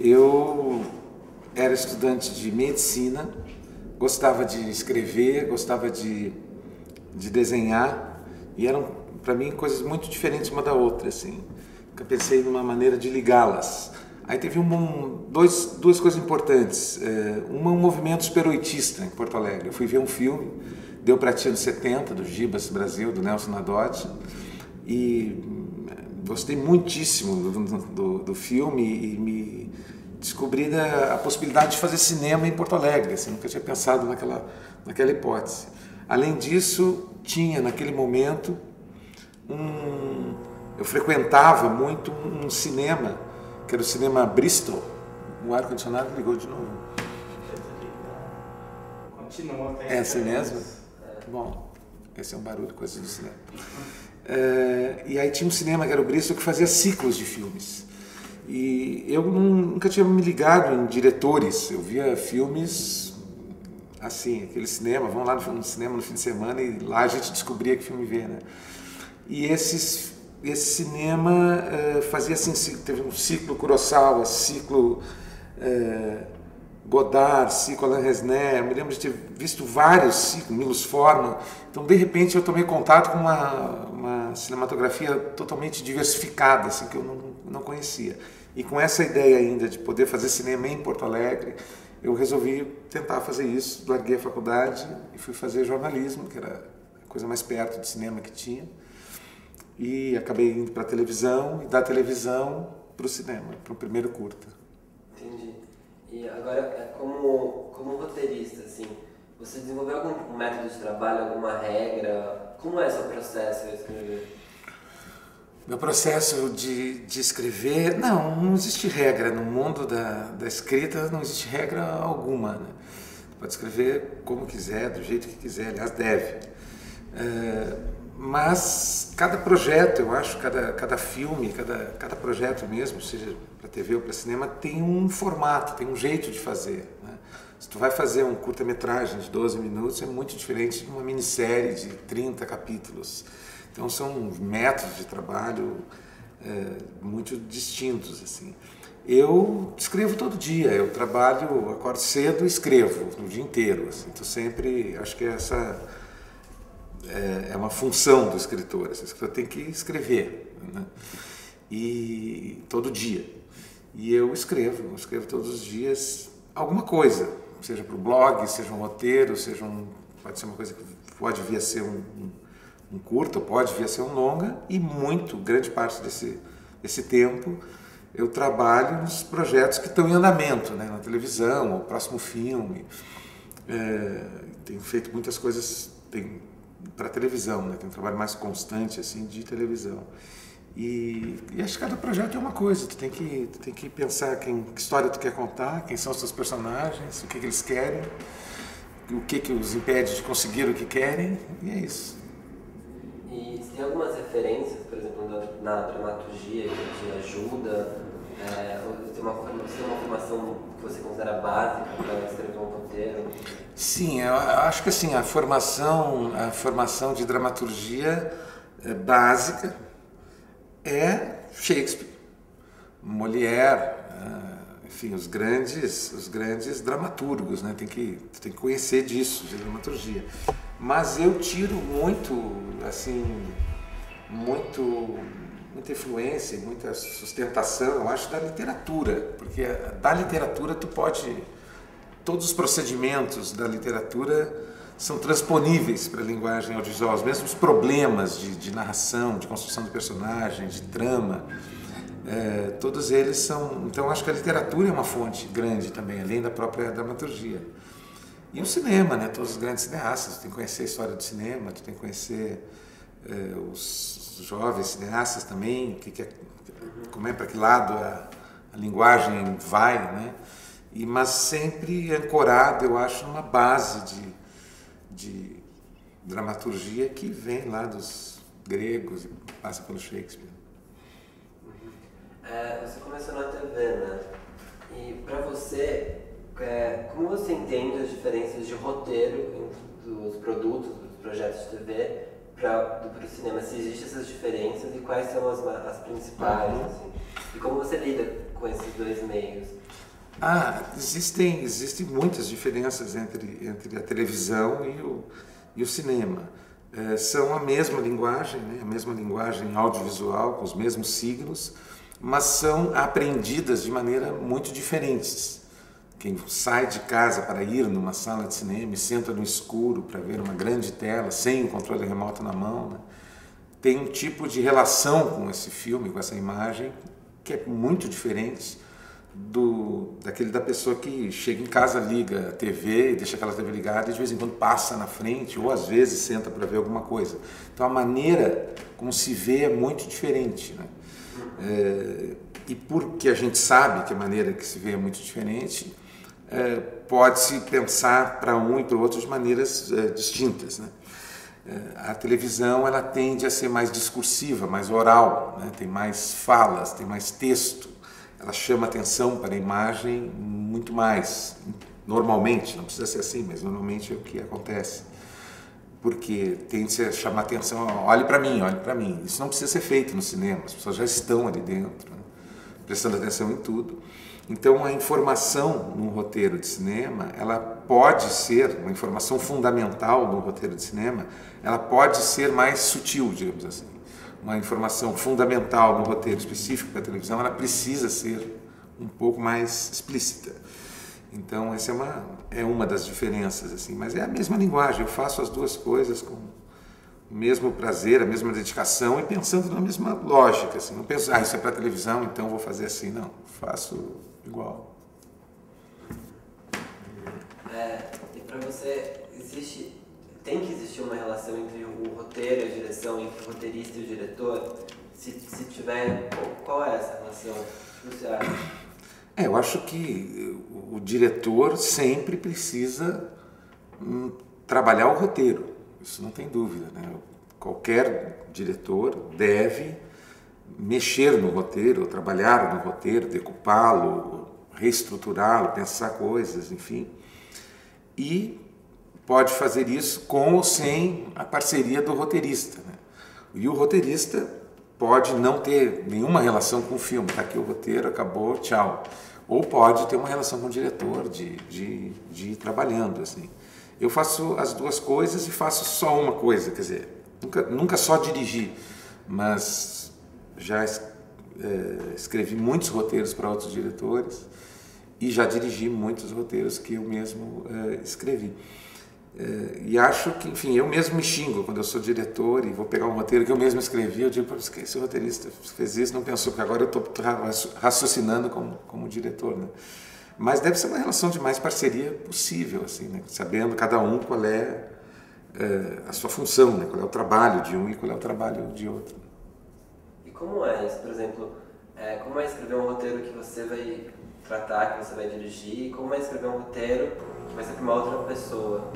Eu era estudante de medicina, gostava de escrever, gostava de desenhar, e eram, para mim, coisas muito diferentes uma da outra, assim. Eu pensei numa maneira de ligá-las. Aí teve duas coisas importantes. Um movimento esperoitista em Porto Alegre. Eu fui ver um filme, Deu Pra Ti, anos 70, do Gibas Brasil, do Nelson Nadotti, e gostei muitíssimo do filme e me descobri a possibilidade de fazer cinema em Porto Alegre. Assim, nunca tinha pensado naquela hipótese. Além disso, tinha naquele momento eu frequentava muito um cinema, que era o cinema Bristol. O ar-condicionado ligou de novo. Continua. É assim mesmo? Bom, esse é um barulho, coisa do cinema. E aí tinha um cinema que era o Bristol, que fazia ciclos de filmes. E eu nunca tinha me ligado em diretores. Eu via filmes assim, aquele cinema, vamos lá no cinema no fim de semana e lá a gente descobria que filme ver, né? E esse cinema fazia assim, teve um ciclo Kurosawa, ciclo Godard, ciclo Alain Resnais. Eu me lembro de ter visto vários ciclos, Milos Forman. Então, de repente, eu tomei contato com uma cinematografia totalmente diversificada, assim, que eu não conhecia. E com essa ideia ainda de poder fazer cinema em Porto Alegre, eu resolvi tentar fazer isso. Larguei a faculdade e fui fazer jornalismo, que era a coisa mais perto de cinema que tinha. E acabei indo para a televisão, e da televisão para o cinema, para o primeiro curta. Entendi. E agora, como roteirista, assim, você desenvolveu algum método de trabalho, alguma regra? Como é o seu processo de escrever? Meu processo de escrever, não existe regra. No mundo da escrita não existe regra alguma, né? Pode escrever como quiser, do jeito que quiser, aliás, deve. Mas cada projeto, eu acho, cada filme, cada projeto mesmo, seja para TV ou para cinema, tem um formato, tem um jeito de fazer, né? Se tu vai fazer um curta-metragem de 12 minutos, é muito diferente de uma minissérie de 30 capítulos. Então são métodos de trabalho muito distintos, assim. Eu escrevo todo dia, eu trabalho, acordo cedo e escrevo o dia inteiro, assim. Então sempre, acho que essa é uma função do escritor. O escritor tem que escrever, né? E todo dia. E eu escrevo todos os dias alguma coisa, seja para o blog, seja um roteiro, pode ser uma coisa que pode vir a ser um curta, pode vir a ser um longa, e grande parte desse tempo eu trabalho nos projetos que estão em andamento, né? Na televisão, o próximo filme. Tenho feito muitas coisas para televisão, né? Tem um trabalho mais constante assim de televisão. E acho que cada projeto é uma coisa. Tu tem que pensar que história tu quer contar, quem são os teus personagens, o que eles querem, o que os impede de conseguir o que querem, e é isso. E tem algumas referências, por exemplo, na dramaturgia que te ajuda? Você tem uma formação que você considera básica para escrever um roteiro? Sim, eu acho que assim, a formação de dramaturgia básica é Shakespeare, Molière, enfim, os grandes dramaturgos, né? Tu tem que conhecer disso, de dramaturgia. Mas eu tiro muita influência, muita sustentação, eu acho, da literatura, porque da literatura todos os procedimentos da literatura são transponíveis para a linguagem audiovisual, os mesmos problemas de narração, de construção de personagem, de trama, todos eles são. Então acho que a literatura é uma fonte grande também, além da própria dramaturgia. E o cinema, né? Todos os grandes cineastas, tu tem que conhecer a história do cinema, tu tem que conhecer os jovens cineastas também, como para que lado a linguagem vai, né? Mas sempre ancorado, eu acho, numa base de dramaturgia que vem lá dos gregos e passa pelo Shakespeare. Você começou na TV, né? E para você, como você entende as diferenças de roteiro dos produtos, dos projetos de TV para o cinema? Se existem essas diferenças e quais são as principais? Assim? E como você lida com esses dois meios? Existem muitas diferenças entre a televisão e o cinema. São a mesma linguagem, né? A mesma linguagem audiovisual, com os mesmos signos, mas são aprendidas de maneira muito diferentes. Quem sai de casa para ir numa sala de cinema e senta no escuro para ver uma grande tela, sem o controle remoto na mão, né? Tem um tipo de relação com esse filme, com essa imagem, que é muito diferente daquele da pessoa que chega em casa, liga a TV e deixa aquela TV ligada e de vez em quando passa na frente ou às vezes senta para ver alguma coisa. Então a maneira como se vê é muito diferente, né? E porque a gente sabe que a maneira que se vê é muito diferente, pode-se pensar para um e para o outro de maneiras distintas, né? A televisão ela tende a ser mais discursiva, mais oral, né? Tem mais falas, tem mais texto. Ela chama atenção para a imagem muito mais, normalmente, não precisa ser assim, mas normalmente é o que acontece. Porque tende a chamar atenção, olhe para mim, olhe para mim. Isso não precisa ser feito no cinema, as pessoas já estão ali dentro, né? Prestando atenção em tudo. Então a informação no roteiro de cinema, ela pode ser, uma informação fundamental no roteiro de cinema, ela pode ser mais sutil, digamos assim. Uma informação fundamental no roteiro específico para a televisão, ela precisa ser um pouco mais explícita. Então essa é uma das diferenças, assim, mas é a mesma linguagem, eu faço as duas coisas com o mesmo prazer, a mesma dedicação e pensando na mesma lógica, assim, não penso, isso é para a televisão, então vou fazer assim, não, faço igual. E para você, tem que existir uma relação entre o roteiro e a direção, entre o roteirista e o diretor? Se tiver, qual é essa relação? O que você acha? Eu acho que o diretor sempre precisa trabalhar o roteiro, isso não tem dúvida, né? Qualquer diretor deve mexer no roteiro, trabalhar no roteiro, decupá-lo, reestruturá-lo, pensar coisas, enfim. E pode fazer isso com ou sem a parceria do roteirista, né? E o roteirista pode não ter nenhuma relação com o filme, está aqui o roteiro, acabou, tchau. Ou pode ter uma relação com o diretor, de ir trabalhando, assim. Eu faço as duas coisas e faço só uma coisa, quer dizer, nunca só dirigi, mas já escrevi muitos roteiros para outros diretores e já dirigi muitos roteiros que eu mesmo escrevi. E acho que, enfim, eu mesmo me xingo quando eu sou diretor e vou pegar um roteiro que eu mesmo escrevi, eu digo, esse roteirista fez isso, não pensou, porque agora eu estou raciocinando como diretor, né? Mas deve ser uma relação de mais parceria possível, assim, né? Sabendo cada um qual é a sua função, né? Qual é o trabalho de um e qual é o trabalho de outro. E como é isso, por exemplo, como é escrever um roteiro que você vai tratar, que você vai dirigir, e como é escrever um roteiro que vai ser para uma outra pessoa?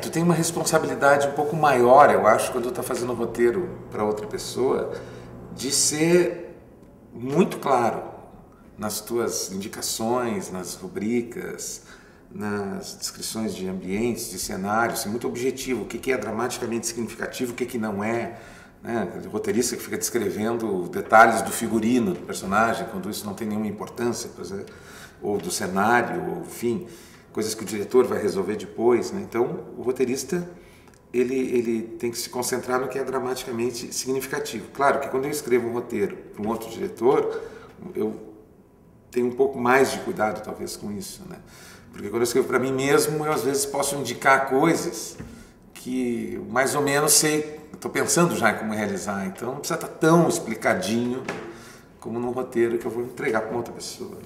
Tu tem uma responsabilidade um pouco maior, eu acho, quando tu está fazendo um roteiro para outra pessoa, de ser muito claro nas tuas indicações, nas rubricas, nas descrições de ambientes, de cenários, ser muito objetivo, o que é dramaticamente significativo, o que não é, né? O roteirista que fica descrevendo detalhes do figurino do personagem, quando isso não tem nenhuma importância, ou do cenário, ou, enfim, coisas que o diretor vai resolver depois, né? Então, o roteirista ele tem que se concentrar no que é dramaticamente significativo. Claro que quando eu escrevo um roteiro para um outro diretor, eu tenho um pouco mais de cuidado, talvez, com isso, né? Porque quando eu escrevo para mim mesmo, eu às vezes posso indicar coisas que mais ou menos sei, estou pensando já em como realizar, então não precisa estar tão explicadinho como num roteiro que eu vou entregar para uma outra pessoa.